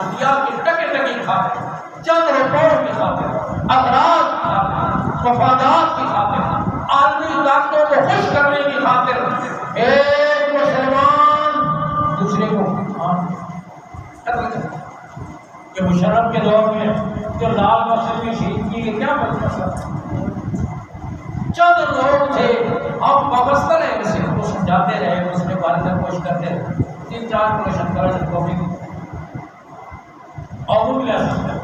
کی ٹکے ٹکی خاطر، چند روپوں کی خاطر، اغراض کی خاطر، مفادات کی خاطر، عالمی طاقتوں کو خوش کرنے کی خاطر ایک مسلمان دوسرے کو قتل کرتا ہے۔ کہ مشرف کے دور میں جو لال مسجد میں شہید کی کیا مسئلہ، چند لوگ تھے، ہم وابستہ رہے اسے، وہ سمجھاتے رہے، اس نے والدہ کوشش کرتے رہے، 3-4 پروشن کرا جب کو بھی اور وہ ملا سکتا ہے۔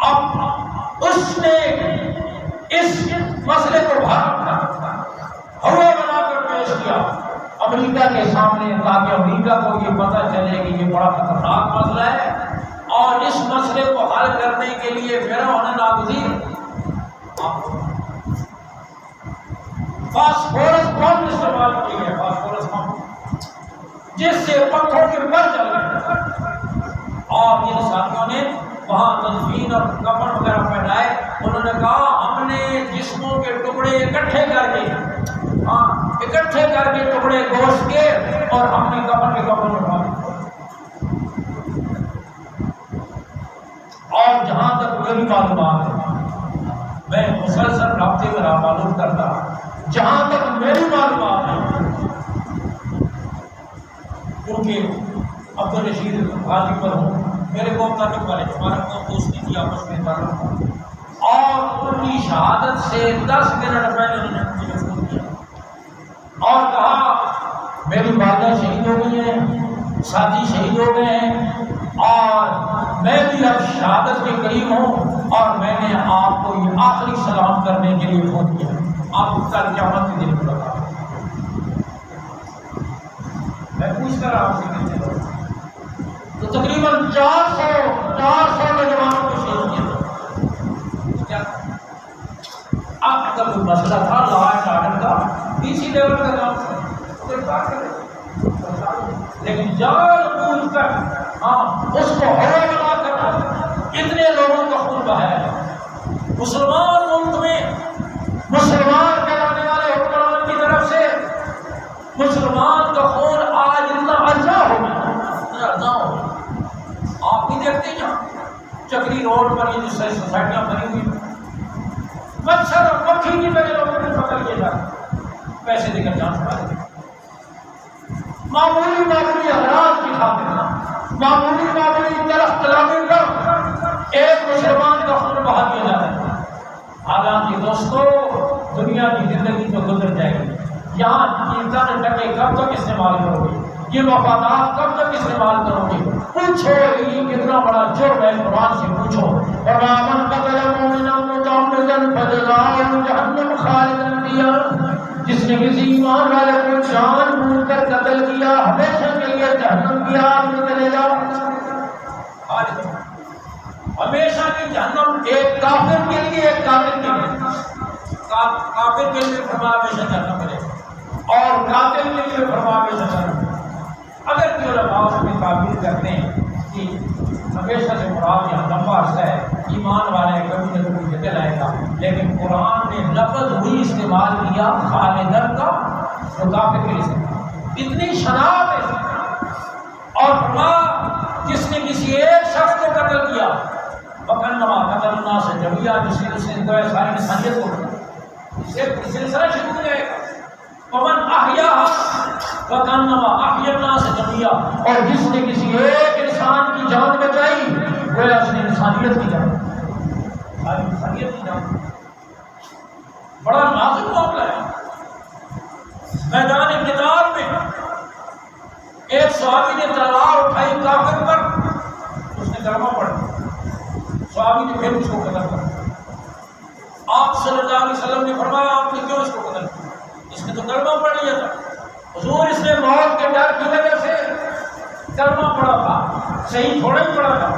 اب اس نے اس مسئلے کو ہوئے بنا کر پیش کیا امریکہ کے سامنے، تاکہ امریکہ کو یہ پتہ چلے کہ یہ بڑا خطرناک مسئلہ ہے، اور اس مسئلے کو حل کرنے کے لیے فرعون ناگزیر فاسفورس بم استعمال کی ہے، فاسفورس بم جس سے پتھروں کے پر جل گئے، اور ان ساتھیوں نے وہاں تدفین اور کفن وغیرہ پہنائے۔ انہوں نے کہا ہم نے جسموں کے ٹکڑے اکٹھے کر کے ٹکڑے گوشت کے، اور ہم نے کفن کے کفن اٹھا دیے۔ اور جہاں تک میری معلومات ہے، میں مسلسل رابطے میں معلوم کرتا، جہاں تک میری معلومات ہے، کیونکہ عبدالرشید غازی پر ہوں، میرے قوم تعلق والے، ہمارا قوم دوستی کی آپس میں تعلق تھا، اور ان کی شہادت سے 10 منٹ پہلے انہوں نے مجھے فون کیا اور کہا میری والدہ شہید ہو گئی ہیں، ساتھی شہید ہو گئے ہیں، اور میں بھی اب شہادت کے قریب ہوں، اور میں نے آپ کو یہ آخری سلام کرنے کے لیے فون کیا، آپ کل قیامت کے دن کو بتا۔ میں پوچھ کر آپ سے کہتے ہوں تو تقریباً 400 نوجوانوں کو شہید کیا۔ اب اگر کوئی مسئلہ تھا لا اینڈ آرڈر کا، اسی لیول کا کام تھا، لیکن جان بوجھ کر اس کو ہوا بنا کر اتنے لوگوں کا خون بہایا ہے۔ مسلمان ملک میں مسلمان کہلانے والے حکمران کی طرف سے مسلمان کا خون آج اتنا ارجا ہو گیا، آپ بھی دیکھتے ہیں یہاں چکری روڈ پر یہ جو سوسائٹیاں بنی ہوئی، مچھر اور مکھی کی طرح لوگوں نے پکڑ کے جاتے، پیسے دے کر جان چھڑا دیتے، معمولی اغراض کی خاطر، معمولی طرف تلامی کر ایک مسلمان کا خون بہا دیا جاتا ہے۔ حالانکہ دوستو دنیا کی زندگی تو گزر جائے گی، یہاں انسان ٹکے کب تک استعمال کرو گے، یہ مفادات کب تک استعمال کرو گے؟ پوچھو یہ کتنا بڑا جرم ہے، قرآن سے پوچھو۔ اور من قتل مؤمنا متعمدا فجزاؤه جہنم خالدا فیہا، جس نے کسی ایمان والے کو جان بوجھ کر قتل کیا ہمیشہ کے لیے جہنم کی آگ میں چلے گا، ہمیشہ کی جہنم۔ ایک کافر کے لیے، ایک کافر کے لیے، کافر کے لیے فرمایا ہمیشہ جہنم ملے گا، اور قاتل کے لیے فرمایا ہمیشہ جہنم۔ اگر کہ علماء اس میں تعبیر کرتے ہیں کہ ہمیشہ سے مراد یہاں لمبا عرصہ ہے، ایمان والے کبھی نہ کبھی نکل آئے گا، لیکن قرآن نے لفظ وہی استعمال کیا خالدن کا جو کافر کے لیے، اتنی شناخت ہے۔ اور فرمایا جس نے کسی ایک شخص کو قتل کیا، فکانما قتل الناس جميعا، جس نے گویا ساری انسانیت کو، اس سے سلسلہ شروع ہو جائے گا۔ ومن احیاها فکانما احیا الناس جميعا، اور جس نے کسی ایک انسان کی جان بچائی گویا اس نے انسانیت کی جان، ساری انسانیت کی جان۔ بڑا نازک معاملہ ہے۔ میدان قتال میں ایک صحابی نے تلوار اٹھائی کافر پر، اس نے کلمہ پڑھا، صحابی نے پھر اس کو قتل کر دیا۔ آپ صلی اللہ علیہ وسلم نے فرمایا آپ نے کیوں اس کو قتل کیا؟ اس نے تو کلمہ پڑھ لیا تھا حضور، اس نے موت کے ڈر کی وجہ سے کلمہ پڑھا تھا، صحیح تھوڑا ہی پڑھا تھا۔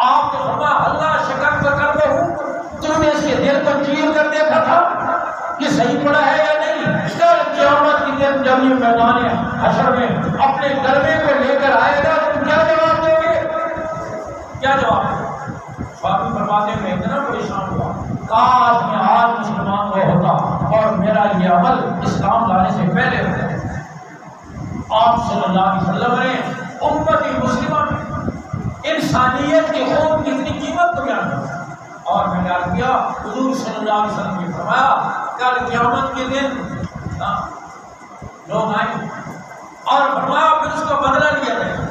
آپ نے فرمایا اللہ شکر کا کر ہوں، تم نے اس کے دل کو چیر کر دیکھا تھا کہ صحیح پڑھا ہے یا نہیں؟ کل قیامت کی دن جب یہ میدان حشر میں اپنے کلمے کو لے کر آئے گا تم کیا جواب دیں گے؟ کیا جواب دیں گے؟ صحابی فرماتے ہیں میں اتنا پریشان ہوا، کاش میں آج مسلمان ہو ہوتا اور میرا یہ عمل اسلام لانے سے پہلے ہوتا۔ آپ صلی اللہ علیہ وسلم نے امت مسلمہ میں انسانیت کے خون کی اتنی قیمت کو بیان کرتا ہے۔ اور میں نے عرض کیا حضور صلی اللہ علیہ وسلم نے فرمایا کل قیامت کے دن لوگ آئیں اور فرمایا پھر اس کا بدلہ لیا جائے گا۔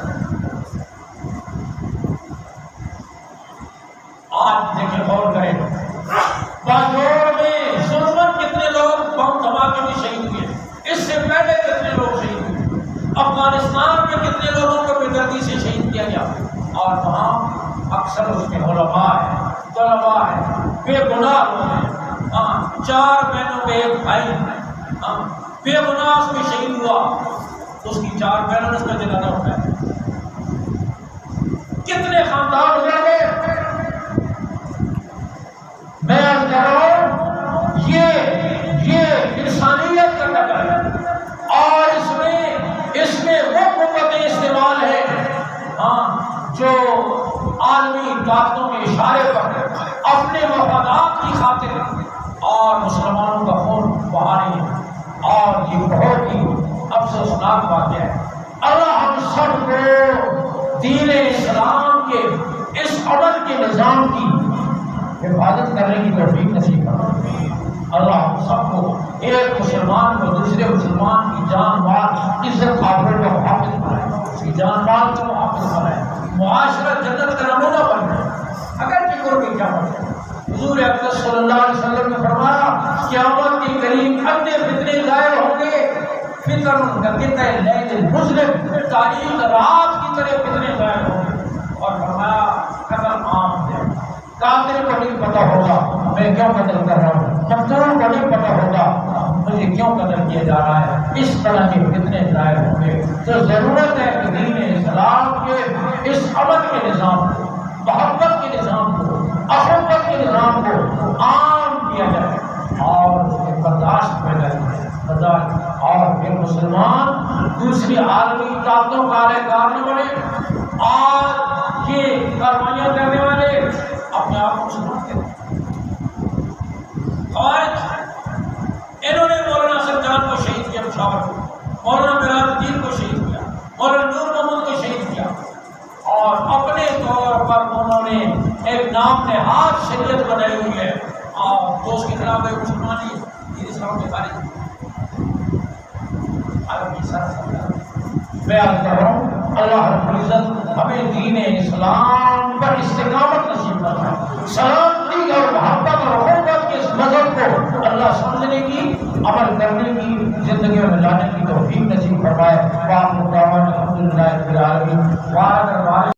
آج دیکھیں غور کریں باجوڑ میں ظلمن کتنے لوگ بم دھماکے میں شہید ہوئے، اس سے پہلے کتنے لوگ شہید ہوئے، افغانستان میں کتنے لوگوں کو بے دردی سے شہید کیا گیا، اور وہاں اکثر اس میں علماء ہیں، طلباء ہیں، بے گناہ لوگ ہیں، 4 بہنوں میں ایک بھائی بے گناہ اس میں شہید ہوا تو اس کی 4 بہنوں نے اس کا جنازہ اٹھایا، کتنے خاندان اجڑ گئے۔ میں عرض کر رہا ہوں یہ انسانیت کا ٹکر ہے، اور اس میں وہ قوتیں استعمال ہے جو عالمی طاقتوں کے اشارے پر اپنے مفادات کی خاطر اور مسلمانوں کا خون بہا رہی ہے، اور یہ بہت ہی افسوسناک واقعہ ہے۔ اللہ ہم سب کو دین اسلام کے اس عمل کے نظام کی حفاظت کرنے کی توفیق نصیب فرمائے۔ اللہ ہم سب کو ایک مسلمان کو دوسرے مسلمان کی جان مال عزت آبرو کو محافظ بنائے، اس کی جان مال کو محافظ بنائے، معاشرہ جنت کا نمونہ بن جائے۔ اگر فکر کی کیا بات ہے، حضور اکرم صلی اللہ علیہ وسلم نے فرمایا قیامت کے قریب ادنے فتنے ظاہر ہوں گے، فتن کا قطع لیل مظلم، تاریک رات کی طرح فتنے ظاہر ہوں گے، اور فرمایا قتل عام ہے، قاتل کو نہیں پتہ ہوگا میں کیوں قتل کر رہا ہوں، مقتول کو نہیں پتہ ہوگا مجھے کیوں قتل کیا جا رہا ہے، اس طرح کے فتنے ظاہر ہوں گے۔ تو ضرورت ہے کہ دین اسلام کے اس عمل کے نظام کو، محبت کے نظام کو، اخوت کے نظام کو عام کیا جائے اور اس میں برداشت پیدا کی جائے، اور پھر مسلمان دوسری عالمی طاقتوں کا کار نہ بنے۔ آج یہ کاروائیاں کرنے والے اپنے آپ کو مسلمان کہتے ہیں، خوارج، انہوں نے مولانا سرجان کو شہید کیا پشاور کو، مولانا میراج الدین کو شہید کیا، مولانا نور محمد کو شہید کیا، اور اپنے طور پر انہوں نے ایک نام نہاد شریعت بنائی ہوئی ہے، اور جو اس کے خلاف ہے مسلمانی دین اسلام کے خارج۔ میں عرض کر رہا ہوں اللہ رب العزت ہمیں دین اسلام پر استقامت نصیب فرمائے، سلامتی اور محبت اور اخوت کے اس مذہب کو اللہ سمجھنے کی، عمل کرنے کی، زندگیوں میں لانے کی توفیق نصیب فرمائے۔ الحمد للہ رب العالمین۔